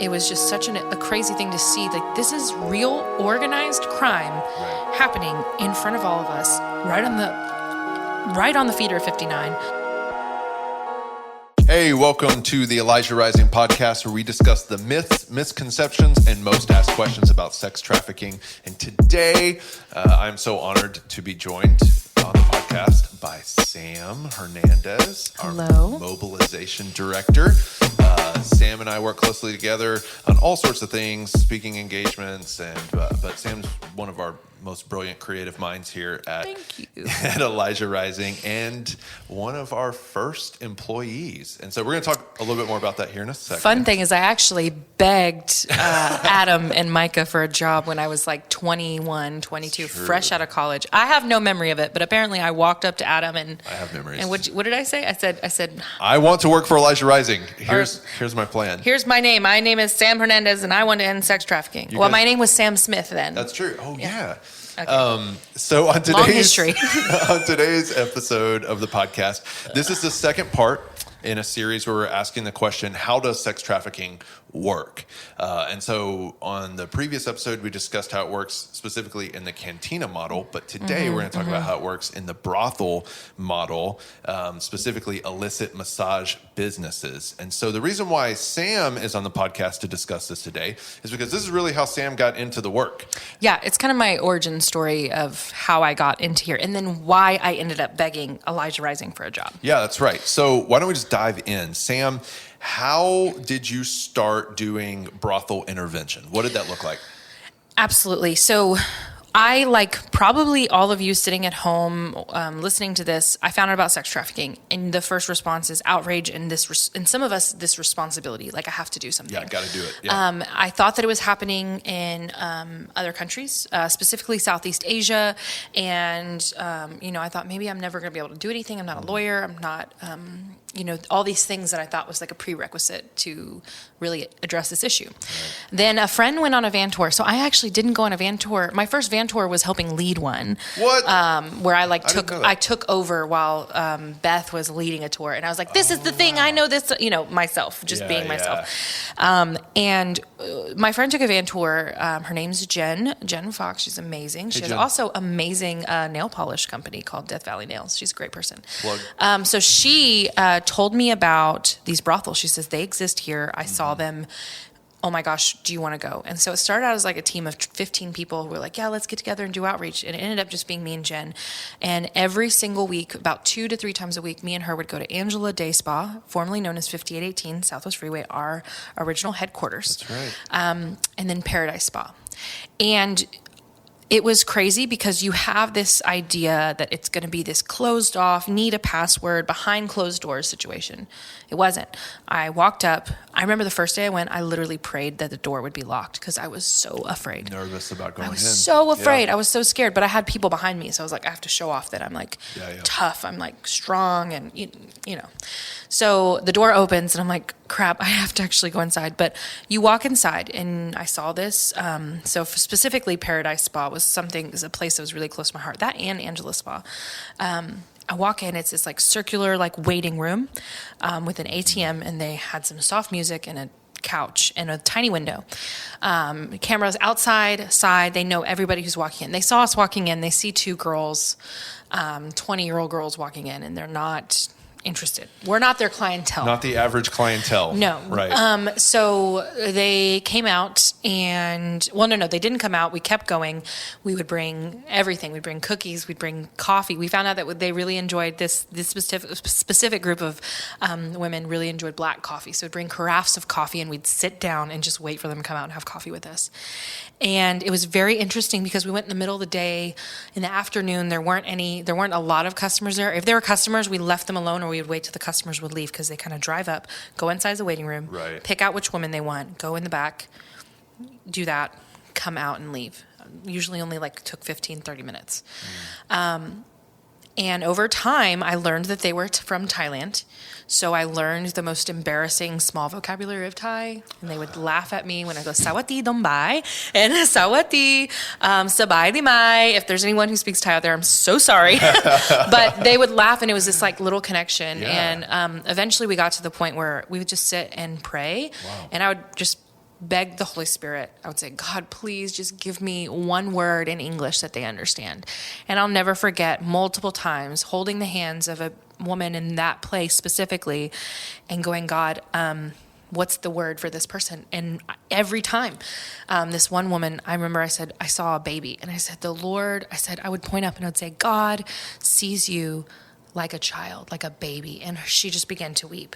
it was just such a crazy thing to see. Like, this is real organized crime happening in front of all of us, right on the feeder of 59. Hey, welcome to the Elijah Rising podcast, where we discuss the myths, misconceptions, and most asked questions about sex trafficking. And today, I'm so honored to be joined on the podcast by Sam Hernandez, Hello. Our mobilization director. Sam and I work closely together on all sorts of things, speaking engagements, but Sam's one of our most brilliant creative minds here at Elijah Rising, and one of our first employees. And so we're going to talk a little bit more about that here in a second. Fun thing is, I actually begged Adam and Micah for a job when I was like 21, 22, fresh out of college. I have no memory of it, but apparently I walked up to Adam and I have memories. And what did I say? I said, I want to work for Elijah Rising. Here's my plan. Here's my name. My name is Sam Hernandez, and I want to end sex trafficking. My name was Sam Smith then. That's true. Oh, yeah. Okay. So on Long history. on today's episode of the podcast, this is the second part in a series where we're asking the question, how does sex trafficking work? And so on the previous episode, we discussed how it works specifically in the cantina model, but today we're going to talk about how it works in the brothel model, specifically illicit massage businesses. And so the reason why Sam is on the podcast to discuss this today is because this is really how Sam got into the work. Yeah, it's kind of my origin story of how I got into here, and then why I ended up begging Elijah Rising for a job. Yeah, that's right. So why don't we just dive in? Sam, how did you start doing brothel intervention? What did that look like? Absolutely. So I, like probably all of you sitting at home listening to this, I found out about sex trafficking, and the first response is outrage and and some of us, this responsibility, like I have to do something. Yeah, got to do it. Yeah. I thought that it was happening in other countries, specifically Southeast Asia, and I thought maybe I'm never going to be able to do anything. I'm not a lawyer. I'm not, all these things that I thought was like a prerequisite to really address this issue. Right. Then a friend went on a van tour. So I actually didn't go on a van tour. My first van tour was helping lead one. What? Where I took over while Beth was leading a tour, and I was like, "This is the thing. I know this." Myself, just being myself. And my friend took a van tour. Her name's Jen Fox. She's amazing. She has also amazing nail polish company called Death Valley Nails. She's a great person. So she told me about these brothels. She says they exist here. I saw them. Oh my gosh, do you want to go? And so it started out as like a team of 15 people who were like, yeah, let's get together and do outreach. And it ended up just being me and Jen. And every single week, about 2 to 3 times a week, me and her would go to Angela Day Spa, formerly known as 5818 Southwest Freeway, our original headquarters. That's right. And then Paradise Spa. And it was crazy because you have this idea that it's going to be this closed off, need a password, behind closed doors situation. It wasn't. I walked up. I remember the first day I went, I literally prayed that the door would be locked because I was so afraid. Nervous about going in. I was so afraid. I was so scared, but I had people behind me. So I was like, I have to show off that I'm like tough. I'm like strong and, So the door opens and I'm like, crap, I have to actually go inside. But you walk inside and I saw this. So specifically Paradise Spa was a place that was really close to my heart. That and Angela Spa. I walk in, it's this like circular like waiting room with an ATM, and they had some soft music and a couch and a tiny window. Cameras outside, side. They know everybody who's walking in. They saw us walking in. They see 2 girls, 20-year-old girls walking in, and they're not interested. We're not their clientele. Not the average clientele. No. Right. So they came out and, no, they didn't come out. We kept going. We would bring everything. We'd bring cookies. We'd bring coffee. We found out that they really enjoyed this specific group of women really enjoyed black coffee. So we'd bring carafes of coffee and we'd sit down and just wait for them to come out and have coffee with us. And it was very interesting because we went in the middle of the day. In the afternoon, there weren't a lot of customers there. If there were customers, we left them alone, or we would wait till the customers would leave, because they kind of drive up, go inside the waiting room, pick out which woman they want, go in the back, do that, come out and leave. Usually only took 15, 30 minutes. And over time, I learned that they were from Thailand. So I learned the most embarrassing small vocabulary of Thai. And they would laugh at me when I go, Sawati Dombai and Sawati Sabai di Mai. If there's anyone who speaks Thai out there, I'm so sorry. But they would laugh, and it was this little connection. Yeah. And eventually we got to the point where we would just sit and pray. Wow. And I would just beg the Holy Spirit. I would say, God, please just give me one word in English that they understand. And I'll never forget multiple times holding the hands of a woman in that place specifically and going, God, what's the word for this person? And every time, this one woman, I remember I said, I saw a baby. And I said, I would point up and I would say, God sees you like a child, like a baby. And she just began to weep.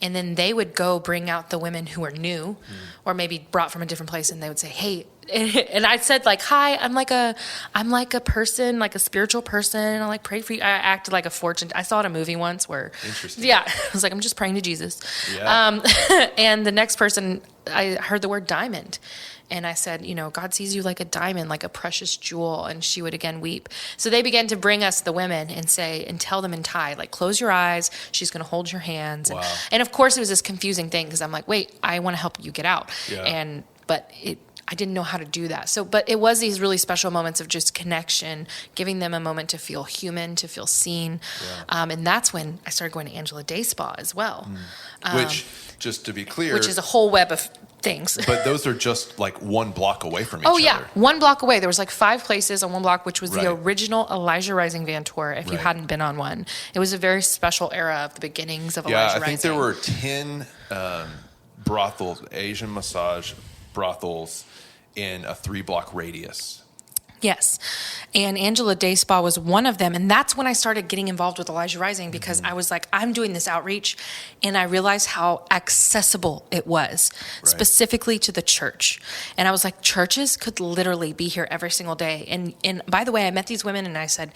And then they would go bring out the women who were new or maybe brought from a different place. And they would say, hey, and I said like, hi, I'm like a person, like a spiritual person. And I like pray for you. I acted like a fortune. I saw it in a movie once where, yeah, I was like, I'm just praying to Jesus. Yeah. And the next person, I heard the word diamond. And I said, God sees you like a diamond, like a precious jewel. And she would again weep. So they began to bring us the women and say, and tell them in Thai, like, close your eyes. She's going to hold your hands. Wow. And of course, it was this confusing thing because I'm like, wait, I want to help you get out. Yeah. I didn't know how to do that. But it was these really special moments of just connection, giving them a moment to feel human, to feel seen. Yeah. And that's when I started going to Angela Day Spa as well. Which, just to be clear, which is a whole web of things. But those are just like 1 block away from each other. Oh yeah, 1 block away. There was like 5 places on 1 block, which was the original Elijah Rising van tour. If you hadn't been on one, it was a very special era of the beginnings of Elijah Rising. I think there were 10 brothels, Asian massage brothels, in a 3-block radius. Yes. And Angela Day Spa was one of them. And that's when I started getting involved with Elijah Rising because I was like, I'm doing this outreach. And I realized how accessible it was, specifically to the church. And I was like, churches could literally be here every single day. And by the way, I met these women and I said,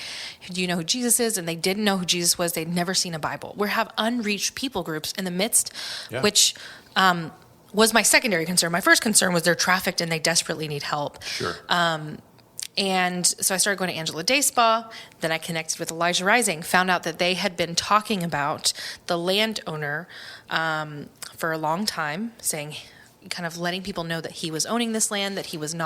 do you know who Jesus is? And they didn't know who Jesus was. They'd never seen a Bible. We have unreached people groups in the midst, which was my secondary concern. My first concern was they're trafficked and they desperately need help. Sure. And so I started going to Angela Day Spa. Then I connected with Elijah Rising, found out that they had been talking about the landowner for a long time, saying, kind of letting people know that he was owning this land, that he was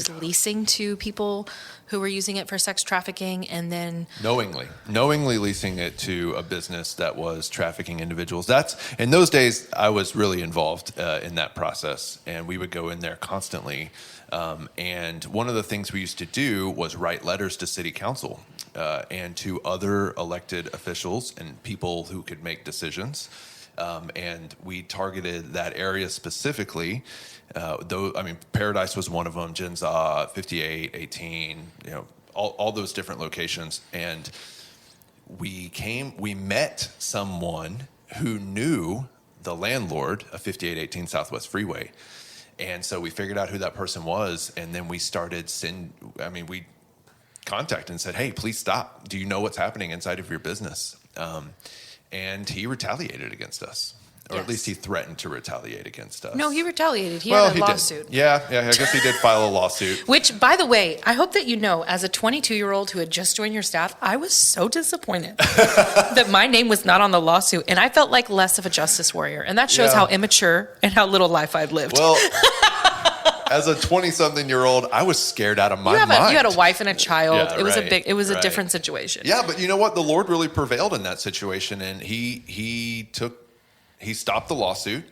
leasing to people who were using it for sex trafficking, and then knowingly leasing it to a business that was trafficking individuals. That's, in those days, I was really involved in that process, and we would go in there constantly. And one of the things we used to do was write letters to city council and to other elected officials and people who could make decisions. And we targeted that area specifically. Paradise was one of them, Jinza, 58, 18, all those different locations. And we met someone who knew the landlord of 5818 Southwest Freeway. And so we figured out who that person was. And then we started we contacted and said, hey, please stop. Do you know what's happening inside of your business? And he retaliated against us. Or at least he threatened to retaliate against us. No, he retaliated. He had a lawsuit. Did. Yeah, I guess he did file a lawsuit. Which, by the way, I hope that you know, as a 22-year-old who had just joined your staff, I was so disappointed that my name was not on the lawsuit. And I felt like less of a justice warrior. And that shows how immature and how little life I've lived. Well, as a 20-something-year-old, I was scared out of my mind. You had a wife and a child. Yeah, it was a different situation. Yeah, but you know what? The Lord really prevailed in that situation. And he stopped the lawsuit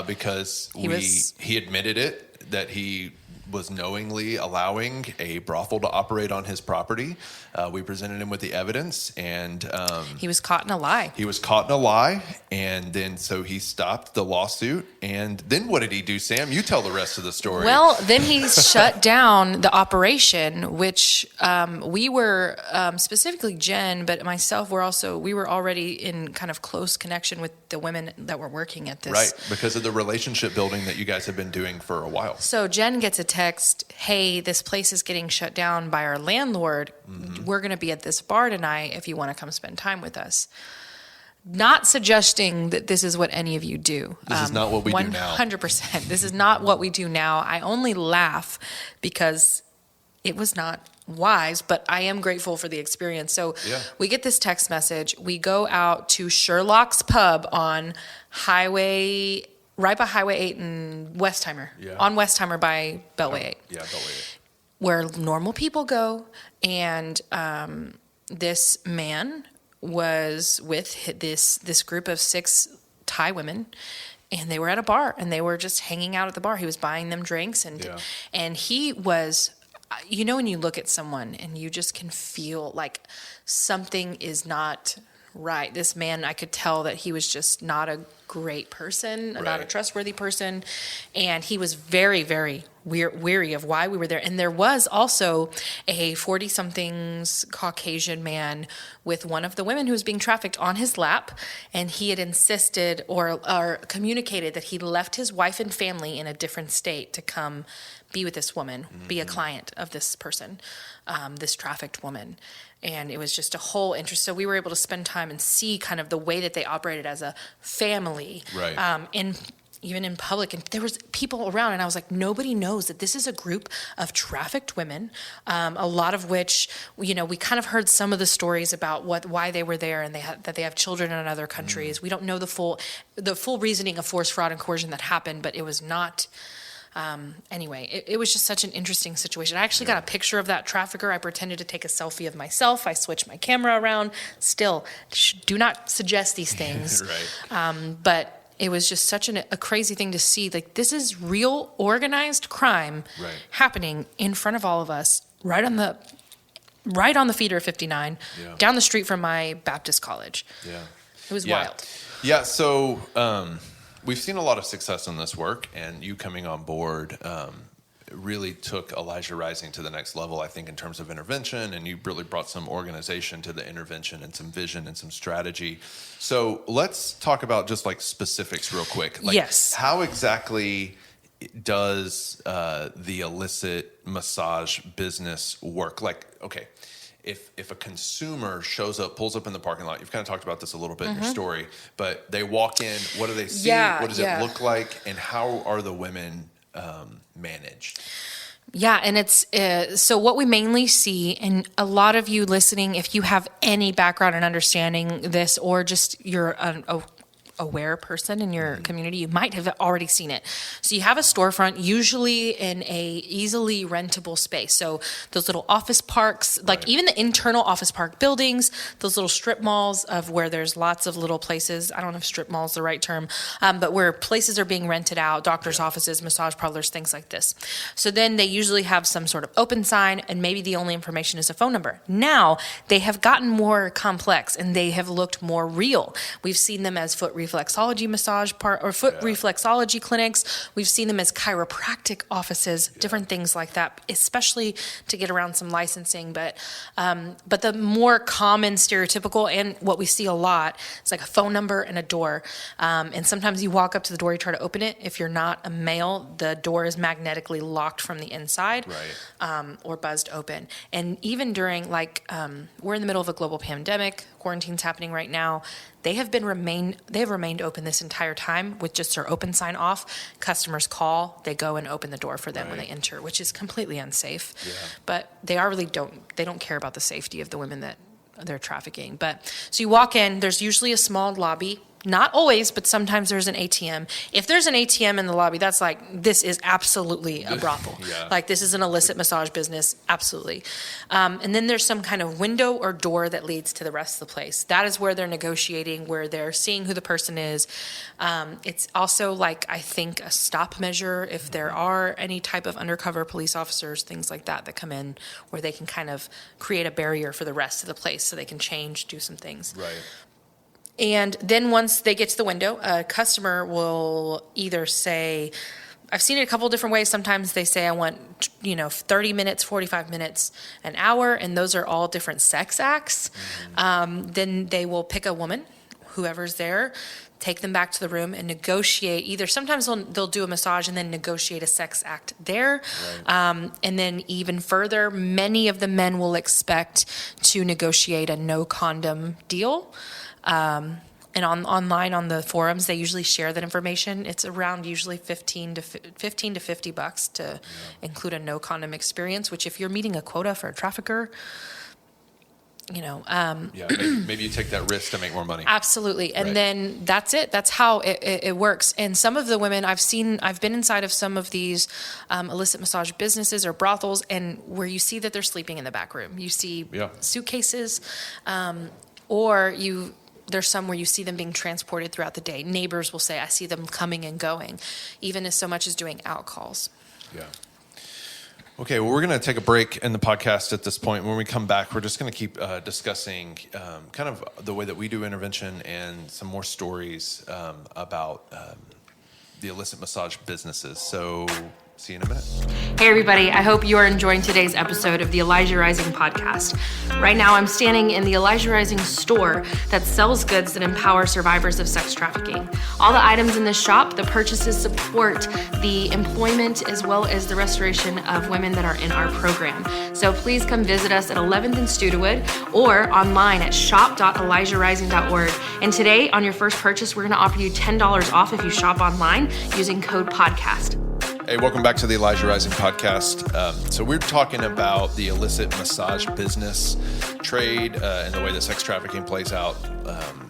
because he admitted it, that he was knowingly allowing a brothel to operate on his property. We presented him with the evidence, and he was caught in a lie. And then so he stopped the lawsuit. And then what did he do, Sam? You tell the rest of the story. Well, then he shut down the operation, which we were specifically Jen, but myself, we were already in kind of close connection with the women that were working at this. Right, because of the relationship building that you guys have been doing for a while. So Jen gets a text, hey, this place is getting shut down by our landlord. We're going to be at this bar tonight if you want to come spend time with us. Not suggesting that this is what any of you do. This is not what we do now. 100%. This is not what we do now. I only laugh because it was not wise, but I am grateful for the experience. So we get this text message. We go out to Sherlock's Pub on right by Highway 8 in Westheimer. Yeah. On Westheimer by Beltway 8. Yeah, Beltway 8. Where normal people go. And this man was with this group of 6 Thai women. and they were at a bar, and they were just hanging out at the bar. He was buying them drinks, and he was, when you look at someone and you just can feel like something is not right. This man, I could tell that he was just not a great person, not a trustworthy person. And he was very, very weary of why we were there. And there was also a 40-somethings Caucasian man with one of the women who was being trafficked on his lap. And he had insisted or communicated that he left his wife and family in a different state to come be with this woman, be a client of this person, this trafficked woman. And it was just a whole interest. So we were able to spend time and see kind of the way that they operated as a family, even in public. And there was people around, and I was like, nobody knows that this is a group of trafficked women, a lot of which, we kind of heard some of the stories about why they were there, and that they have children in other countries. We don't know the full reasoning of force, fraud, and coercion that happened, but it was not. Anyway, it was just such an interesting situation. I actually got a picture of that trafficker. I pretended to take a selfie of myself. I switched my camera around. Still, do not suggest these things. But it was just such a crazy thing to see. Like, this is real organized crime happening in front of all of us, right on the feeder of 59, down the street from my Baptist college. It was wild. Yeah. So, we've seen a lot of success in this work, and you coming on board really took Elijah Rising to the next level, I think, in terms of intervention, and you really brought some organization to the intervention and some vision and some strategy. So let's talk about just like specifics real quick. How exactly does the illicit massage business work? Like, okay, if a consumer pulls up in the parking lot, you've kind of talked about this a little bit in your story, but they walk in, what do they see? What does it look like? And how are the women managed? Yeah, and it's so what we mainly see, and a lot of you listening, if you have any background in understanding this, or just you're aware person in your community, you might have already seen it. So you have a storefront, usually in a easily rentable space. So those little office parks, like even the internal office park buildings, those little strip malls of where there's lots of little places. I don't know if strip mall is the right term, but where places are being rented out, doctors' offices, massage parlors, things like this. So then they usually have some sort of open sign, and maybe the only information is a phone number. Now they have gotten more complex, and they have looked more real. We've seen them as foot reflexology reflexology clinics. We've seen them as chiropractic offices, different things like that, especially to get around some licensing. But the more common stereotypical, and what we see a lot, is like a phone number and a door. And sometimes you walk up to the door, you try to open it. If you're not a male, the door is magnetically locked from the inside, or buzzed open. And even during we're in the middle of a global pandemic, quarantine's happening right now. They have remained open this entire time with just their open sign off. Customers call, they go and open the door for them when they enter, which is completely unsafe. But they don't care about the safety of the women that they're trafficking. But so you walk in, there's usually a small lobby. Not always, but sometimes there's an ATM. If there's an ATM in the lobby, that's like, this is absolutely a brothel. Like, this is an illicit massage business, absolutely. And then there's some kind of window or door that leads to the rest of the place. That is where they're negotiating, where they're seeing who the person is. It's also I think, a stop measure if there are any type of undercover police officers, things like that come in, where they can kind of create a barrier for the rest of the place so they can change, do some things. And then once they get to the window, a customer will either say, I've seen it a couple different ways. Sometimes they say, I want, 30 minutes, 45 minutes, an hour, and those are all different sex acts. Then they will pick a woman, whoever's there, take them back to the room and negotiate. Either sometimes they'll do a massage and then negotiate a sex act there. And then even further, many of the men will expect to negotiate a no condom deal. And online on the forums, they usually share that information. It's around usually $15 to $50 to include a no condom experience, which if you're meeting a quota for a trafficker, maybe you take that risk to make more money. Absolutely. And then that's it. That's how it works. And some of the women I've been inside of some of these illicit massage businesses or brothels, and where you see that they're sleeping in the back room. You see suitcases, or there's some where you see them being transported throughout the day. Neighbors will say, I see them coming and going, even as so much as doing out calls. Yeah. Okay, well, we're going to take a break in the podcast at this point. When we come back, we're just going to keep discussing kind of the way that we do intervention and some more stories about the illicit massage businesses. So see you in a minute. Hey, everybody. I hope you are enjoying today's episode of the Elijah Rising podcast. Right now, I'm standing in the Elijah Rising store that sells goods that empower survivors of sex trafficking. All the items in this shop, the purchases support the employment as well as the restoration of women that are in our program. So please come visit us at 11th and Studewood or online at shop.elijahrising.org. And today, on your first purchase, we're going to offer you $10 off if you shop online using code PODCAST. Hey, welcome back to the Elijah Rising podcast. So we're talking about the illicit massage business trade and the way that sex trafficking plays out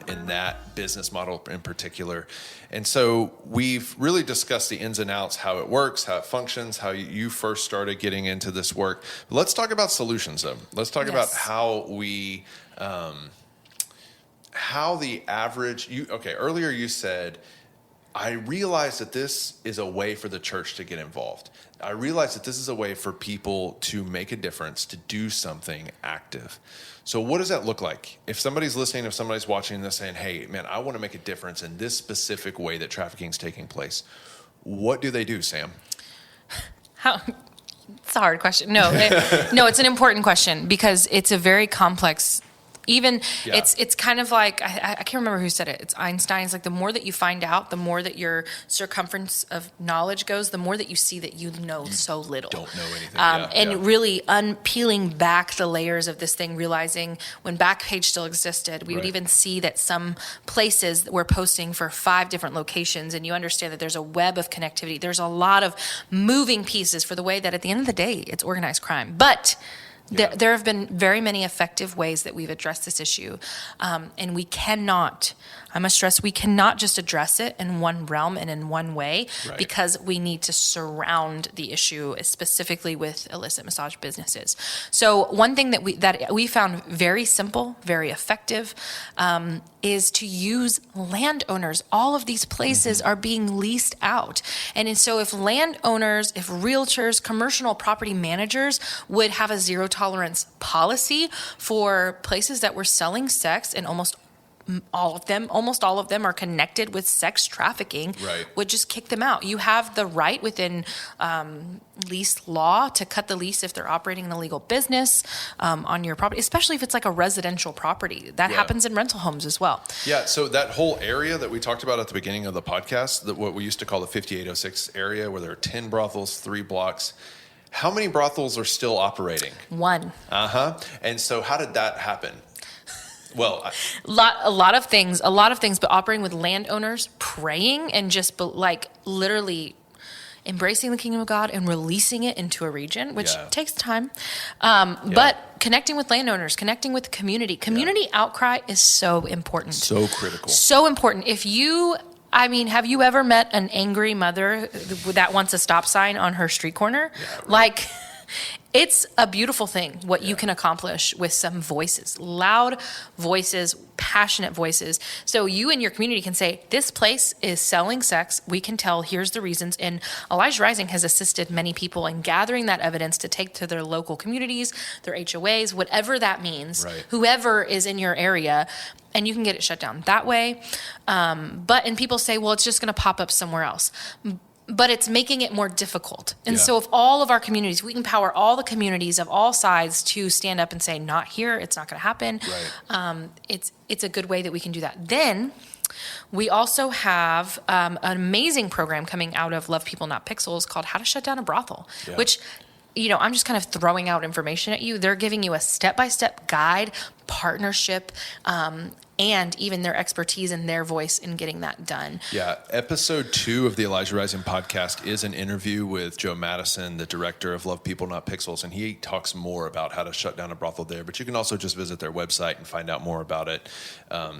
in that business model in particular. And so we've really discussed the ins and outs, how it works, how it functions, how you first started getting into this work. But let's talk about solutions, though. Let's talk about how we, how the average, earlier you said, I realize that this is a way for the church to get involved. I realize that this is a way for people to make a difference, to do something active. So what does that look like? If somebody's listening, if somebody's watching this saying, hey, man, I want to make a difference in this specific way that trafficking is taking place, what do they do, Sam? It's a hard question. No, it's an important question because it's a very complex. It's kind of like, I can't remember who said it. It's Einstein's like, the more that you find out, the more that your circumference of knowledge goes, the more that you see that you know so little. Don't know anything. Really peeling back the layers of this thing, realizing when Backpage still existed, we would even see that some places were posting for 5 different locations, and you understand that there's a web of connectivity. There's a lot of moving pieces for the way that at the end of the day, it's organized crime. But there have been very many effective ways that we've addressed this issue. And we cannot, I must stress, we cannot just address it in one realm and in one way because we need to surround the issue specifically with illicit massage businesses. So one thing that we found very simple, very effective, is to use landowners. All of these places are being leased out. And so if landowners, if realtors, commercial property managers would have a zero tolerance policy for places that were selling sex, and almost all of them are connected with sex trafficking, would just kick them out. You have the right within lease law to cut the lease if they're operating an illegal business on your property, especially if it's like a residential property. That happens in rental homes as well. Yeah, so that whole area that we talked about at the beginning of the podcast, what we used to call the 5806 area, where there are 10 brothels, 3 blocks, how many brothels are still operating? 1. And so how did that happen? Well, a lot of things, but operating with landowners, praying, and just like literally embracing the kingdom of God and releasing it into a region, which takes time. But connecting with landowners, connecting with the community outcry is so important. So critical. So important. Have you ever met an angry mother that wants a stop sign on her street corner? Like, it's a beautiful thing what you can accomplish with some voices, loud voices, passionate voices. So you and your community can say, this place is selling sex. We can tell, here's the reasons. And Elijah Rising has assisted many people in gathering that evidence to take to their local communities, their HOAs, whatever that means, whoever is in your area, and you can get it shut down that way. And people say, well, it's just going to pop up somewhere else. But it's making it more difficult. And so if all of our communities, we empower all the communities of all sides to stand up and say, not here, it's not going to happen. It's a good way that we can do that. Then we also have an amazing program coming out of Love People Not Pixels called How to Shut Down a Brothel, which, I'm just kind of throwing out information at you. They're giving you a step-by-step guide, partnership, and even their expertise and their voice in getting that done. Yeah. Episode 2 of the Elijah Rising podcast is an interview with Joe Madison, the director of Love People Not Pixels, and he talks more about how to shut down a brothel there. But you can also just visit their website and find out more about it.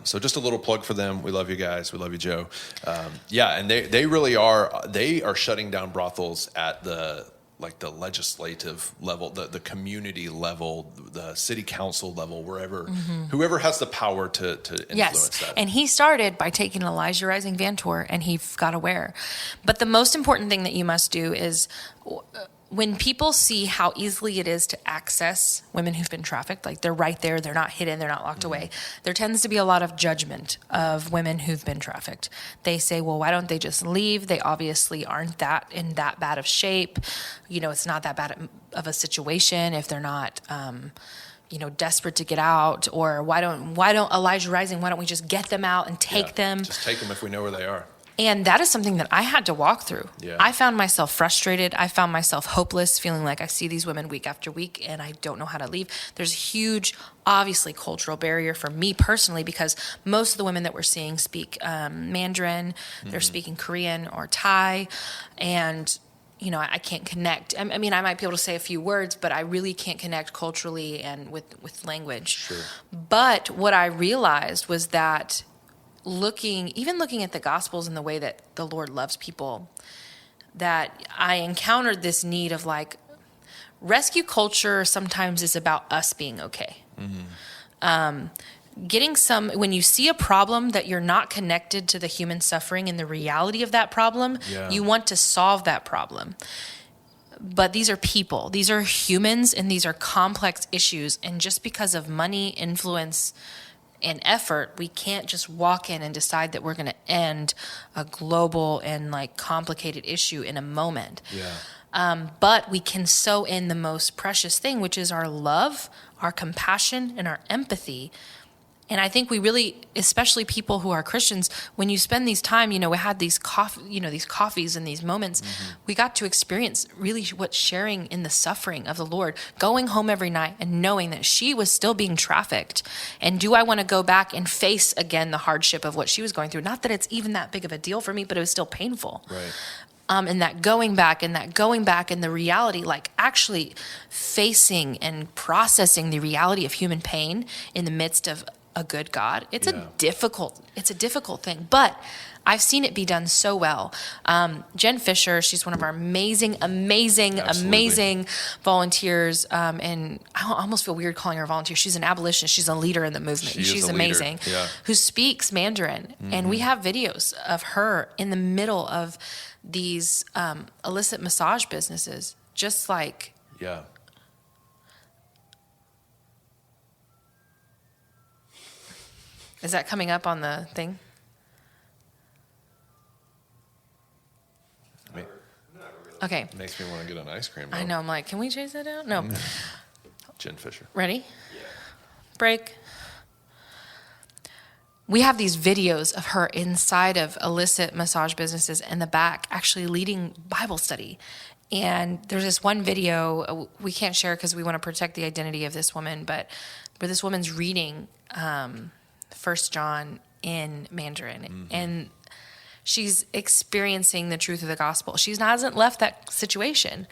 So just a little plug for them. We love you guys. We love you, Joe. And they really are. They are shutting down brothels at the like the legislative level, the community level, the city council level, wherever, whoever has the power to influence that. And he started by taking Elijah Rising Van Tour, and he got aware. But the most important thing that you must do is when people see how easily it is to access women who've been trafficked, like they're right there, they're not hidden, they're not locked away. There tends to be a lot of judgment of women who've been trafficked. They say, well, why don't they just leave? They obviously aren't in that bad of shape. It's not that bad of a situation if they're not, desperate to get out. Or why don't Elijah Rising, why don't we just get them out and take them? Just take them if we know where they are. And that is something that I had to walk through. Yeah. I found myself frustrated. I found myself hopeless, feeling like I see these women week after week and I don't know how to leave. There's a huge, obviously, cultural barrier for me personally because most of the women that we're seeing speak Mandarin, they're speaking Korean or Thai, and I can't connect. I mean, I might be able to say a few words, but I really can't connect culturally and with language. Sure. But what I realized was that looking at the Gospels and the way that the Lord loves people, that I encountered this need of like, rescue culture sometimes is about us being okay. When you see a problem that you're not connected to the human suffering and the reality of that problem, you want to solve that problem. But these are people, these are humans, and these are complex issues. And just because of money, influence, and effort, we can't just walk in and decide that we're going to end a global and like complicated issue in a moment. But we can sow in the most precious thing, which is our love, our compassion, and our empathy. And I think we really, especially people who are Christians, when you spend these time, we had these coffees and these moments, we got to experience really what's sharing in the suffering of the Lord, going home every night and knowing that she was still being trafficked. And do I want to go back and face again the hardship of what she was going through? Not that it's even that big of a deal for me, but it was still painful. Right. And that going back and the reality, like actually facing and processing the reality of human pain in the midst of a good God. It's a difficult thing, but I've seen it be done so well. Jen Fisher, she's one of our amazing volunteers. And I almost feel weird calling her a volunteer. She's an abolitionist. She's a leader in the movement. She's amazing. Who speaks Mandarin. And we have videos of her in the middle of these illicit massage businesses, just like Is that coming up on the thing? Okay. It makes me want to get an ice cream. I know. I'm like, can we chase that down? No. Jen Fisher. Ready? Yeah. Break. We have these videos of her inside of illicit massage businesses in the back actually leading Bible study. And there's this one video we can't share because we want to protect the identity of this woman, but where this woman's reading 1 John in Mandarin, and she's experiencing the truth of the gospel. She hasn't left that situation,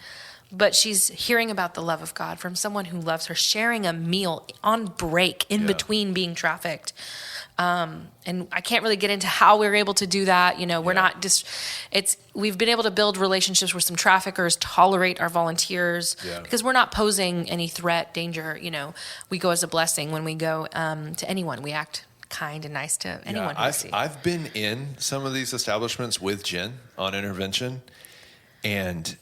but she's hearing about the love of God from someone who loves her, sharing a meal on break in between being trafficked. And I can't really get into how we're able to do that. We're not just, we've been able to build relationships where some traffickers tolerate our volunteers because we're not posing any threat, danger. We go as a blessing when we go to anyone. We act kind and nice to anyone who we see. I've been in some of these establishments with Jen on intervention, and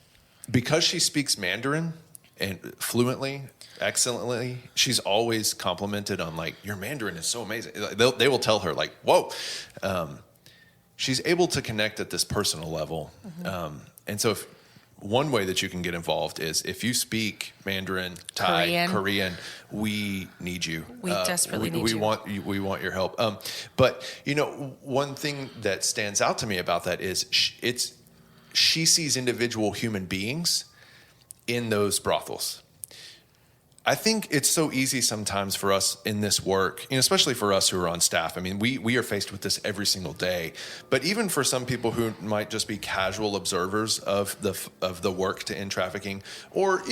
because she speaks Mandarin and fluently, excellently, she's always complimented on like, your Mandarin is so amazing. They will tell her like, whoa. She's able to connect at this personal level. And so one way that you can get involved is if you speak Mandarin, Thai, Korean, we need you. We desperately need you. We want your help. But one thing that stands out to me about that is she sees individual human beings in those brothels. I think it's so easy sometimes for us in this work, especially for us who are on staff. I mean, we are faced with this every single day. But even for some people who might just be casual observers of the work to end trafficking, or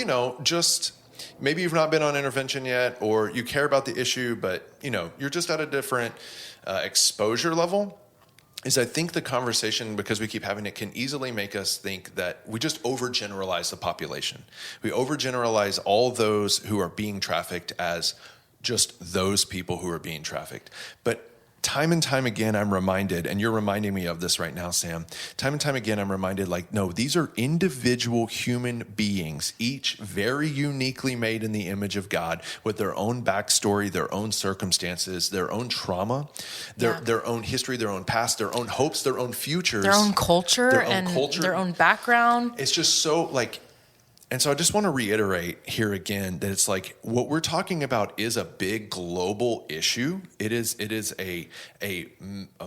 just maybe you've not been on intervention yet, or you care about the issue, but you're just at a different exposure level. is I think the conversation, because we keep having it, can easily make us think that we just overgeneralize the population. We overgeneralize all those who are being trafficked as just those people who are being trafficked. But time and time again, I'm reminded, and you're reminding me of this right now, Sam. Time and time again, I'm reminded, like, no, these are individual human beings, each very uniquely made in the image of God, with their own backstory, their own circumstances, their own trauma, their own history, their own past, their own hopes, their own futures, their own culture, their own background. It's just so like. And so I just want to reiterate here again that it's like what we're talking about is a big global issue. It is a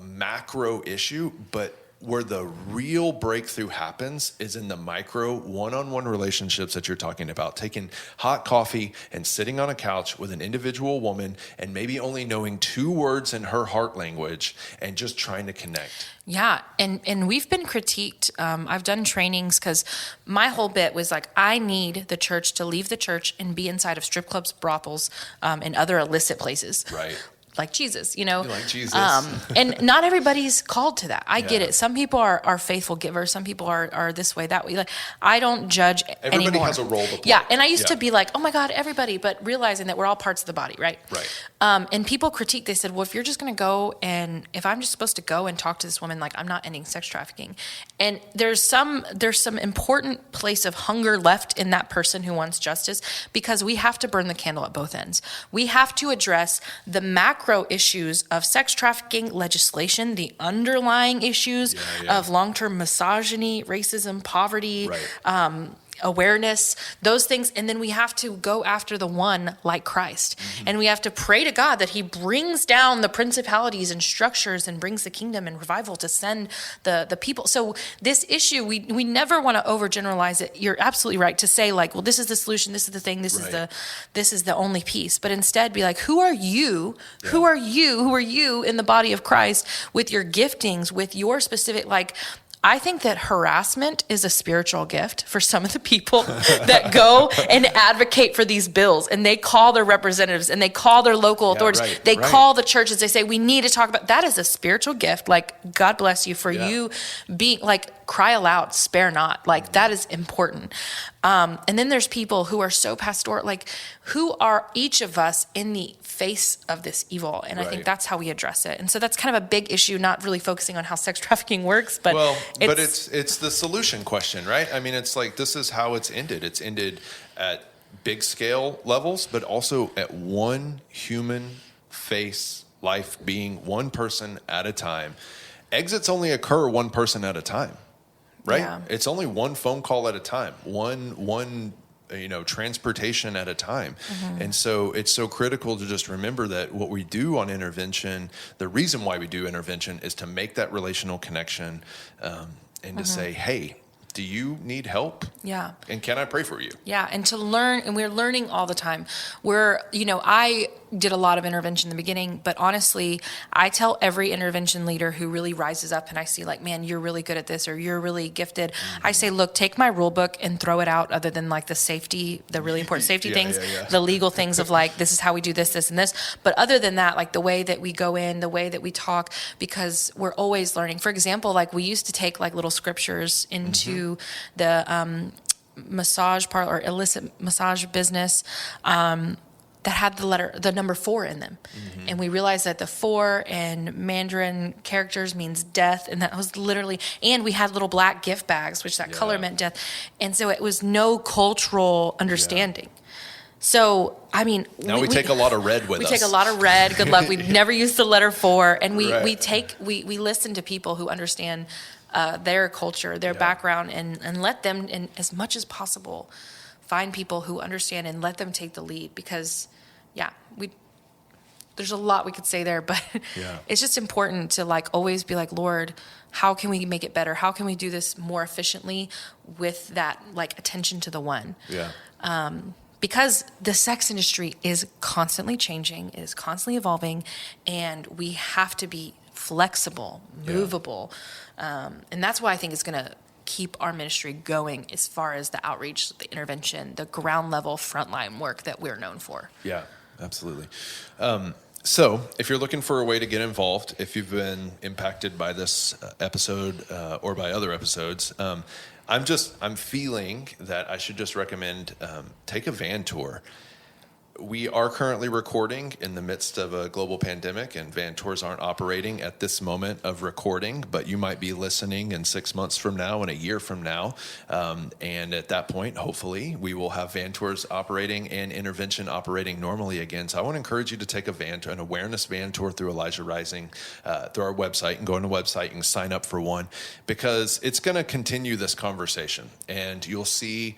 macro issue, but where the real breakthrough happens is in the micro one-on-one relationships that you're talking about. Taking hot coffee and sitting on a couch with an individual woman and maybe only knowing 2 words in her heart language and just trying to connect. Yeah. And we've been critiqued. I've done trainings because my whole bit was like, I need the church to leave the church and be inside of strip clubs, brothels, and other illicit places. Right. Like Jesus, you know? Like Jesus. And not everybody's called to that. I get it. Some people are faithful givers. Some people are this way, that way. Like, I don't judge Everybody anymore. has a role to play. Yeah. And I used to be like, oh my God, everybody, but realizing that we're all parts of the body, right? Right. And people critique, they said, well, if you're just going to go and if I'm just supposed to go and talk to this woman, like, I'm not ending sex trafficking. And there's some important place of hunger left in that person who wants justice, because we have to burn the candle at both ends. We have to address the macro issues of sex trafficking legislation, the underlying issues of long-term misogyny, racism, poverty, awareness, those things. And then we have to go after the one like Christ. Mm-hmm. And we have to pray to God that he brings down the principalities and structures and brings the kingdom and revival to send the people. So this issue, we never want to overgeneralize it. You're absolutely right to say like, well, this is the solution. This is the thing. This is the only piece. But instead be like, who are you? Yeah. Who are you in the body of Christ with your giftings, with your specific, like, I think that harassment is a spiritual gift for some of the people that go and advocate for these bills, and they call their representatives and they call their local authorities. They call the churches. They say, we need to talk about that. Is a spiritual gift. Like, God bless you for you being like, cry aloud, spare not. Like, that is important. And then there's people who are so pastoral, like, who are each of us in the face of this evil. And I think that's how we address it. And so that's kind of a big issue, not really focusing on how sex trafficking works, but it's the solution question, right? I mean, it's like, this is how it's ended. It's ended at big scale levels, but also at one human face, life being one person at a time. Exits only occur one person at a time. Right? Yeah. It's only one phone call at a time, one transportation at a time. Mm-hmm. And so it's so critical to just remember that what we do on intervention, the reason why we do intervention is to make that relational connection and to say, hey, do you need help? Yeah. And can I pray for you? Yeah. And to learn, and we're learning all the time. I did a lot of intervention in the beginning, but honestly, I tell every intervention leader who really rises up and I see like, man, you're really good at this, or you're really gifted. Mm-hmm. I say, look, take my rule book and throw it out, other than like the really important safety things, the legal things of like, this is how we do this, this, and this. But other than that, like the way that we go in, the way that we talk, because we're always learning. For example, like we used to take like little scriptures into the massage parlor or illicit massage business that had the number 4 in them. Mm-hmm. And we realized that the 4 in Mandarin characters means death. And that was literally, and we had little black gift bags, which that color meant death. And so it was no cultural understanding. So, I mean, now we take a lot of red with us. We take a lot of red. Good luck. We've never used the letter 4. And we listen to people who understand their culture, their background, and let them, in as much as possible, find people who understand and let them take the lead. Because, there's a lot we could say there, but it's just important to like always be like, Lord, how can we make it better? How can we do this more efficiently with that like attention to the one? Yeah. Because the sex industry is constantly changing, it is constantly evolving, and we have to be flexible, movable. And that's why I think it's going to keep our ministry going as far as the outreach, the intervention, the ground level frontline work that we're known for. Yeah, absolutely. So, if you're looking for a way to get involved, if you've been impacted by this episode or by other episodes, I'm feeling that I should just recommend take a van tour. We are currently recording in the midst of a global pandemic, and van tours aren't operating at this moment of recording, but you might be listening in 6 months from now and a year from now. And at that point, hopefully, we will have van tours operating and intervention operating normally again. So I want to encourage you to take an awareness van tour through Elijah Rising, through our website, and go on the website and sign up for one, because it's going to continue this conversation, and you'll see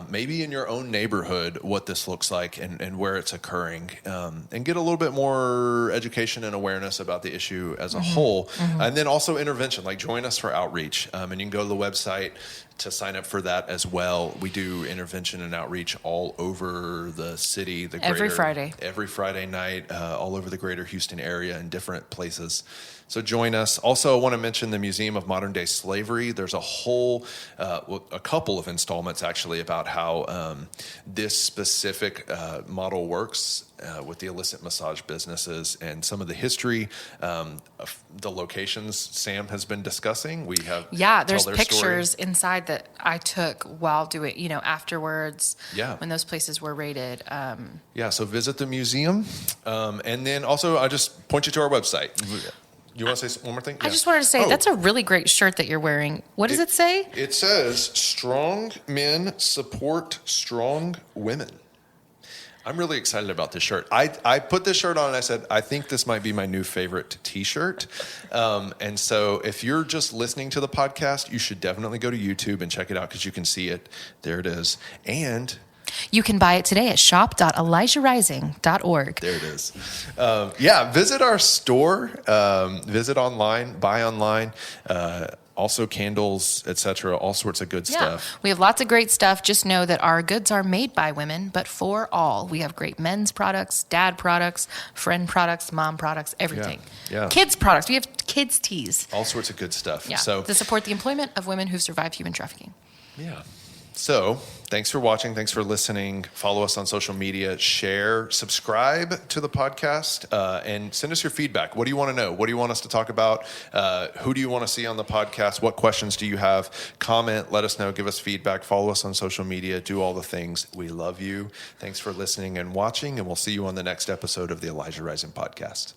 maybe in your own neighborhood what this looks like and where it's occurring, and get a little bit more education and awareness about the issue as a whole. And then also intervention, like join us for outreach. And you can go to the website to sign up for that as well. We do intervention and outreach all over the city. Every Friday night, all over the greater Houston area in different places. So join us. Also, I want to mention the Museum of Modern Day Slavery. There's a couple of installments actually about how this specific model works with the illicit massage businesses, and some of the history of the locations Sam has been discussing. We have there's pictures story inside that I took while doing, afterwards. When those places were raided. So visit the museum, and then also I just point you to our website. You want to say one more thing? I just wanted to say, that's a really great shirt that you're wearing. What does it say? It says, "Strong men support strong women." I'm really excited about this shirt. I put this shirt on and I said, I think this might be my new favorite t-shirt. And so if you're just listening to the podcast, you should definitely go to YouTube and check it out, because you can see it. There it is. And you can buy it today at shop.elijahrising.org. There it is. Visit our store, visit online, buy online, also candles, etc., all sorts of good stuff. We have lots of great stuff. Just know that our goods are made by women, but for all. We have great men's products, dad products, friend products, mom products, everything. Kids products. We have kids teas. All sorts of good stuff. So to support the employment of women who've survived human trafficking. So, thanks for watching. Thanks for listening. Follow us on social media. Share, subscribe to the podcast, and send us your feedback. What do you want to know? What do you want us to talk about? Who do you want to see on the podcast? What questions do you have? Comment, let us know, give us feedback. Follow us on social media. Do all the things. We love you. Thanks for listening and watching, and we'll see you on the next episode of the Elijah Rising podcast.